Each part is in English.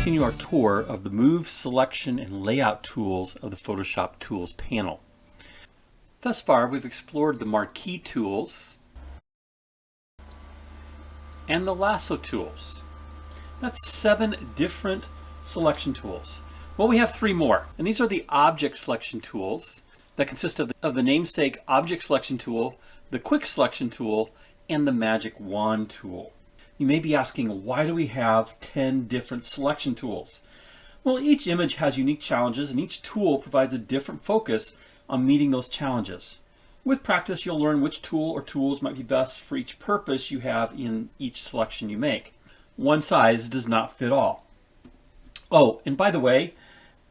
continue our tour of the Move, Selection, and Layout tools of the Photoshop Tools panel. Thus far, we've explored the Marquee tools and the Lasso tools. That's 7 different selection tools. Well, we have 3 more, and these are the Object Selection tools that consist of the namesake Object Selection tool, the Quick Selection tool, and the Magic Wand tool. You may be asking, why do we have 10 different selection tools? Well, each image has unique challenges, and each tool provides a different focus on meeting those challenges. With practice, you'll learn which tool or tools might be best for each purpose you have in each selection you make. One size does not fit all. Oh, and by the way,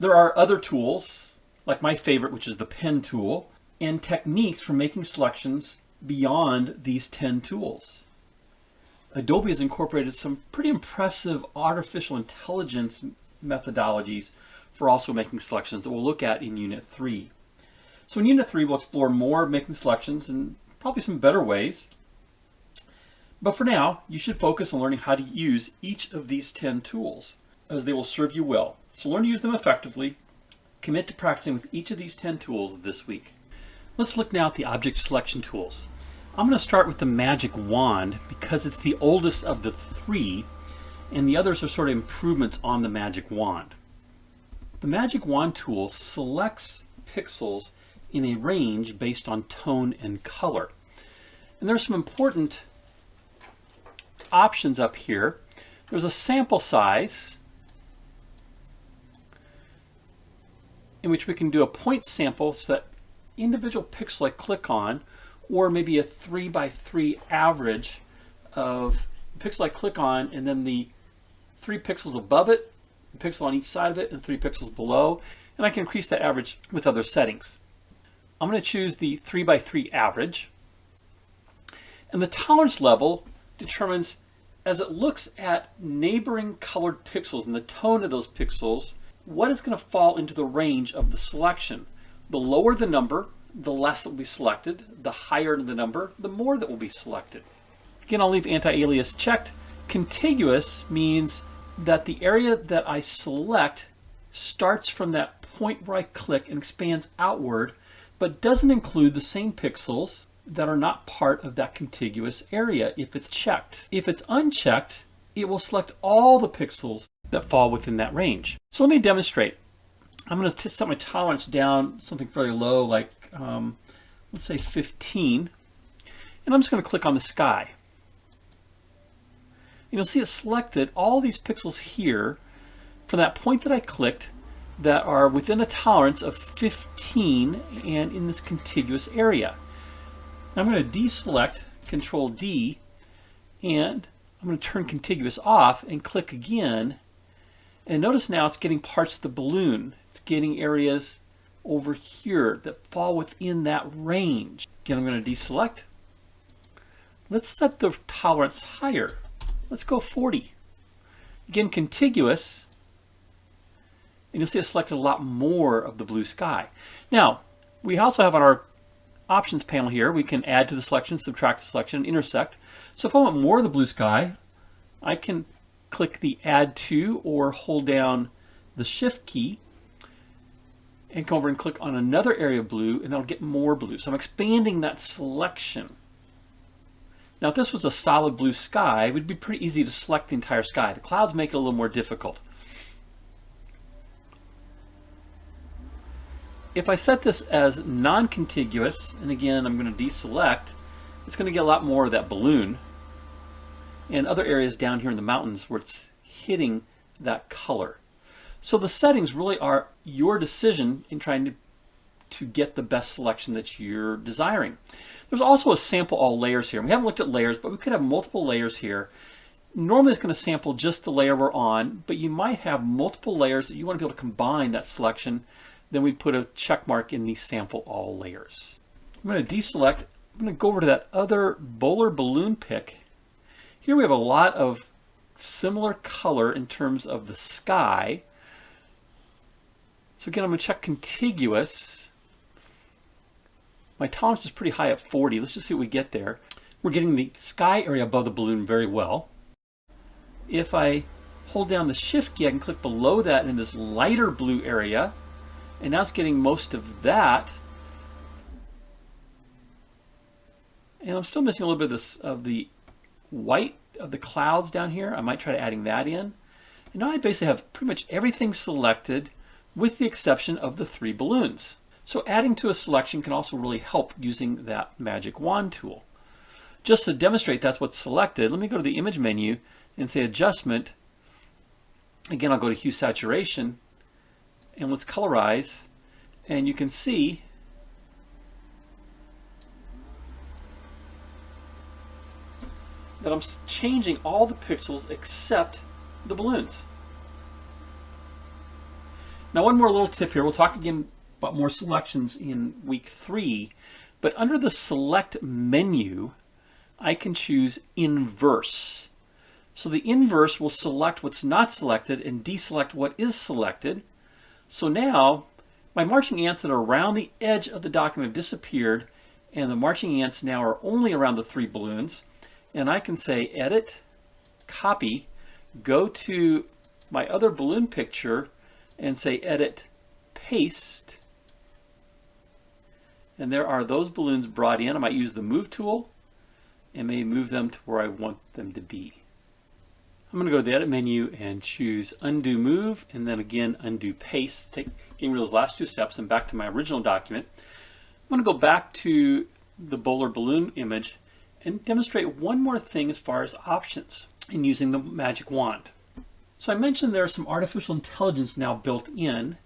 there are other tools, like my favorite, which is the Pen tool, and techniques for making selections beyond these 10 tools. Adobe has incorporated some pretty impressive artificial intelligence methodologies for also making selections that we'll look at in Unit 3. So in Unit 3, we'll explore more of making selections and probably some better ways. But for now, you should focus on learning how to use each of these 10 tools, as they will serve you well. So learn to use them effectively. Commit to practicing with each of these 10 tools this week. Let's look now at the Object Selection tools. I'm going to start with the Magic Wand because it's the oldest of the 3, and the others are sort of improvements on the Magic Wand. The Magic Wand tool selects pixels in a range based on tone and color. And there are some important options up here. There's a sample size in which we can do a point sample so that individual pixel I click on, or maybe a 3x3 average of the pixel I click on and then the 3 pixels above it, a pixel on each side of it, and 3 pixels below. And I can increase that average with other settings. I'm going to choose the 3x3 average. And the tolerance level determines, as it looks at neighboring colored pixels and the tone of those pixels, what is going to fall into the range of the selection. The lower the number, the less that will be selected. The higher the number, the more that will be selected. Again, I'll leave anti-alias checked. Contiguous means that the area that I select starts from that point where I click and expands outward, but doesn't include the same pixels that are not part of that contiguous area if it's checked. If it's unchecked, it will select all the pixels that fall within that range. So let me demonstrate. I'm going to set my tolerance down something fairly low, like let's say 15, and I'm just going to click on the sky. And you'll see it selected all these pixels here from that point that I clicked that are within a tolerance of 15 and in this contiguous area. Now I'm going to deselect, Control D, and I'm going to turn contiguous off and click again. And notice now it's getting parts of the balloon. It's getting areas over here that fall within that range. Again, I'm going to deselect. Let's set the tolerance higher. Let's go 40. Again, contiguous. And you'll see it selected a lot more of the blue sky. Now, we also have on our options panel here, we can add to the selection, subtract the selection, and intersect. So if I want more of the blue sky, I can click the Add To or hold down the Shift key and come over and click on another area of blue, and that'll get more blue. So I'm expanding that selection. Now, if this was a solid blue sky, it would be pretty easy to select the entire sky. The clouds make it a little more difficult. If I set this as non-contiguous, and again, I'm going to deselect, it's going to get a lot more of that balloon and other areas down here in the mountains where it's hitting that color. So the settings really are your decision in trying to get the best selection that you're desiring. There's also a sample all layers here. We haven't looked at layers, but we could have multiple layers here. Normally it's going to sample just the layer we're on, but you might have multiple layers that you want to be able to combine that selection. Then we put a check mark in the sample all layers. I'm going to deselect. I'm going to go over to that other bowler balloon pick. Here we have a lot of similar color in terms of the sky. So again, I'm going to check contiguous. My tolerance is pretty high at 40. Let's just see what we get there. We're getting the sky area above the balloon very well. If I hold down the Shift key, I can click below that in this lighter blue area, and now it's getting most of that. And I'm still missing a little bit of this, of the white of the clouds down here. I might try adding that in. And now I basically have pretty much everything selected with the exception of the 3 balloons. So adding to a selection can also really help using that magic wand tool. Just to demonstrate that's what's selected, let me go to the image menu and say adjustment. Again, I'll go to hue saturation and let's colorize, and you can see that I'm changing all the pixels except the balloons. Now, one more little tip here. We'll talk again about more selections in week 3, but under the select menu, I can choose inverse. So the inverse will select what's not selected and deselect what is selected. So now my marching ants that are around the edge of the document have disappeared, and the marching ants now are only around the 3 balloons. And I can say edit, copy, go to my other balloon picture and say edit, paste. And there are those balloons brought in. I might use the move tool and maybe move them to where I want them to be. I'm going to go to the edit menu and choose undo move, and then again undo paste, getting rid of those last 2 steps and back to my original document. I'm going to go back to the bowler balloon image and demonstrate one more thing as far as options in using the magic wand. So I mentioned there's some artificial intelligence now built in.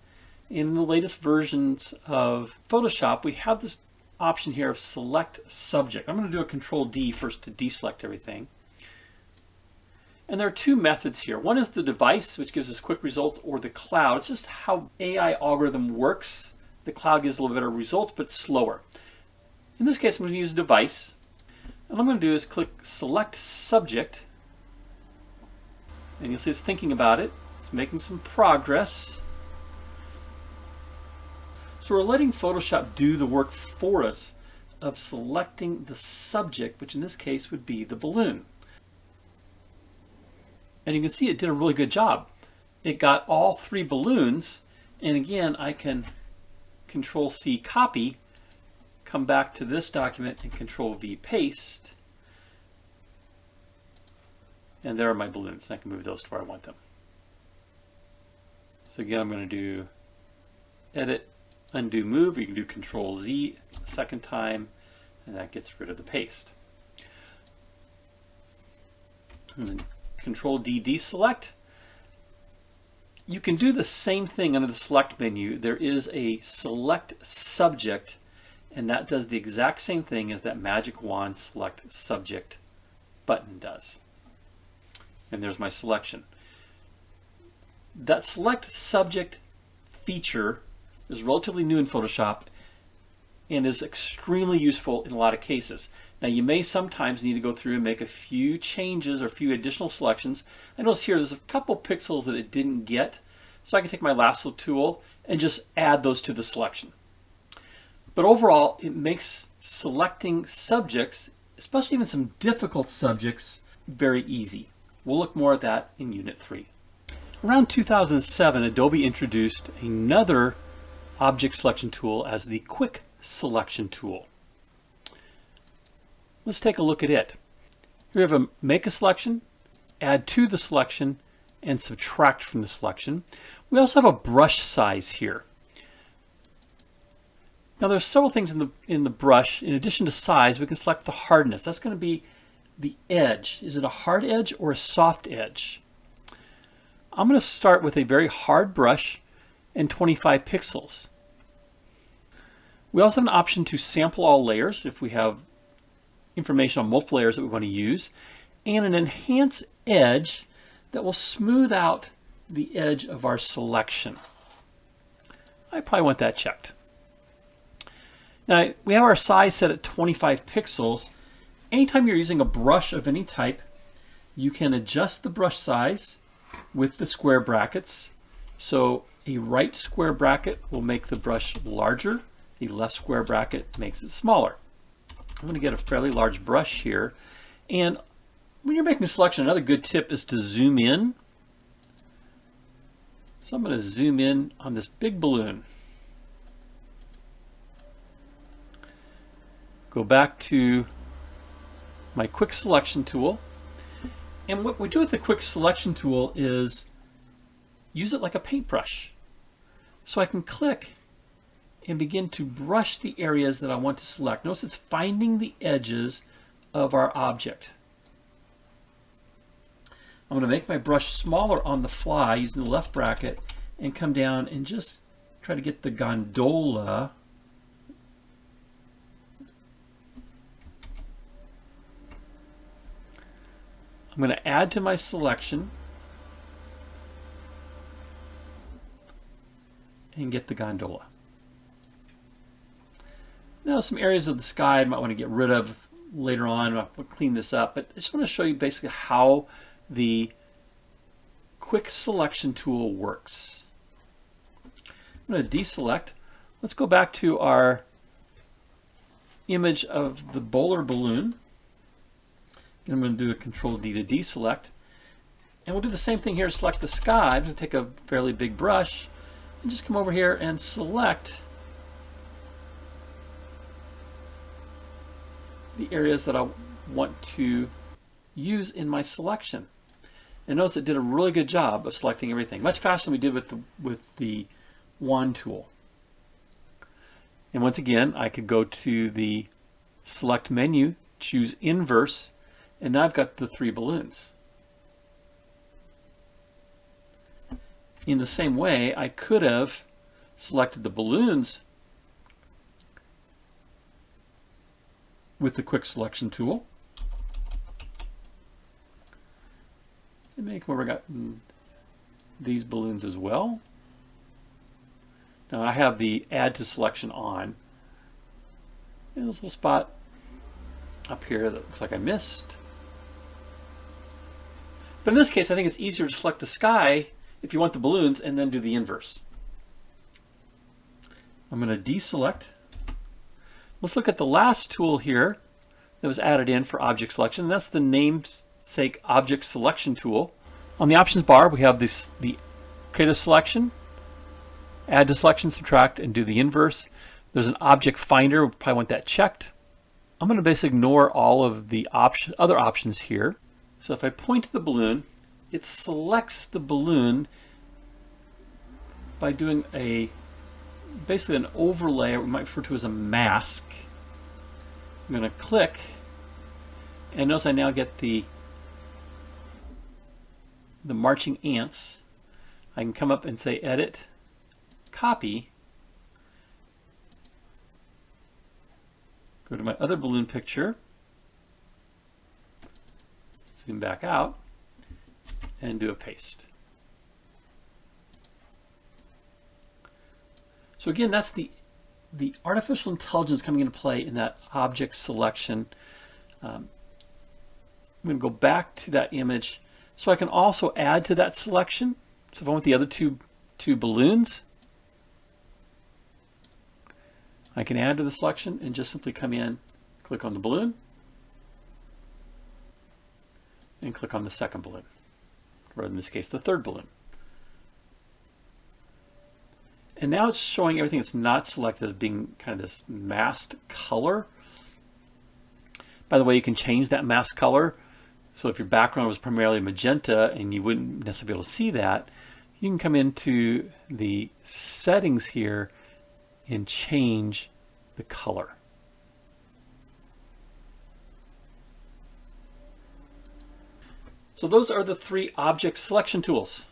In the latest versions of Photoshop, we have this option here of select subject. I'm going to do a Control D first to deselect everything. And there are 2 methods here. One is the device, which gives us quick results, or the cloud. It's just how AI algorithm works. The cloud gives a little better results, but slower. In this case, I'm going to use device. And what I'm going to do is click select subject. And you'll see it's thinking about it. It's making some progress. So we're letting Photoshop do the work for us of selecting the subject, which in this case would be the balloon. And you can see it did a really good job. It got all 3 balloons, and again I can Control C copy, come back to this document and Control V paste, and there are my balloons, and I can move those to where I want them. So again, I'm going to do edit, undo move, or you can do Control Z a second time, and that gets rid of the paste. And then Control D deselect. You can do the same thing under the select menu. There is a select subject, and that does the exact same thing as that magic wand select subject button does. And there's my selection. That select subject feature is relatively new in Photoshop and is extremely useful in a lot of cases. Now, you may sometimes need to go through and make a few changes or a few additional selections. I notice here there's a couple pixels that it didn't get, so I can take my lasso tool and just add those to the selection. But overall, it makes selecting subjects, especially even some difficult subjects, very easy. We'll look more at that in Unit 3. Around 2007, Adobe introduced another object selection tool as the Quick Selection tool. Let's take a look at it. Here we have a make a selection, add to the selection, and subtract from the selection. We also have a brush size here. Now there's several things in the brush. In addition to size, we can select the hardness. That's going to be the edge. Is it a hard edge or a soft edge? I'm going to start with a very hard brush and 25 pixels. We also have an option to sample all layers if we have information on multiple layers that we want to use, and an enhance edge that will smooth out the edge of our selection. I probably want that checked. Now we have our size set at 25 pixels. Anytime you're using a brush of any type, you can adjust the brush size with the square brackets. So a right square bracket will make the brush larger, the left square bracket makes it smaller. I'm going to get a fairly large brush here, and when you're making a selection, another good tip is to zoom in So I'm going to zoom in on this big balloon. Go back to my quick selection tool. And what we do with the quick selection tool is use it like a paintbrush. So I can click and begin to brush the areas that I want to select. Notice it's finding the edges of our object. I'm going to make my brush smaller on the fly using the left bracket and come down and just try to get the gondola I'm going to add to my selection and get the gondola. Now some areas of the sky I might want to get rid of later on. I'll clean this up, but I just want to show you basically how the quick selection tool works. I'm going to deselect. Let's go back to our image of the bowler balloon. And I'm going to do a Control D to deselect. And we'll do the same thing here to select the sky. I'm going to take a fairly big brush and just come over here and select the areas that I want to use in my selection. And notice it did a really good job of selecting everything, much faster than we did with the wand tool. And once again, I could go to the select menu, choose inverse, and now I've got the 3 balloons. In the same way, I could have selected the balloons with the quick selection tool. And maybe come over, got these balloons as well. Now I have the add to selection on. And there's a little spot up here that looks like I missed. But in this case, I think it's easier to select the sky if you want the balloons and then do the inverse. I'm going to deselect. Let's look at the last tool here that was added in for object selection. That's the namesake object selection tool. On the options bar, we have the create a selection, add to selection, subtract, and do the inverse. There's an object finder. We probably want that checked. I'm going to basically ignore all of the other options here. So if I point to the balloon, it selects the balloon by doing basically an overlay, or we might refer to as a mask. I'm going to click, and notice I now get the marching ants. I can come up and say edit, copy, go to my other balloon picture, zoom back out, and do a paste. So again, that's the artificial intelligence coming into play in that object selection. I'm going to go back to that image so I can also add to that selection. So if I want the other two balloons, I can add to the selection and just simply come in, click on the balloon, and click on the second balloon, or in this case, the third balloon. And now it's showing everything that's not selected as being kind of this masked color. By the way, you can change that mask color. So if your background was primarily magenta and you wouldn't necessarily be able to see that, you can come into the settings here and change the color. So those are the 3 object selection tools.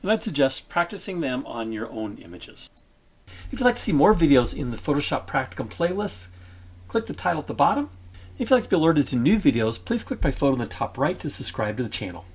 And I'd suggest practicing them on your own images. If you'd like to see more videos in the Photoshop Practicum playlist, click the title at the bottom. If you'd like to be alerted to new videos, please click my photo in the top right to subscribe to the channel.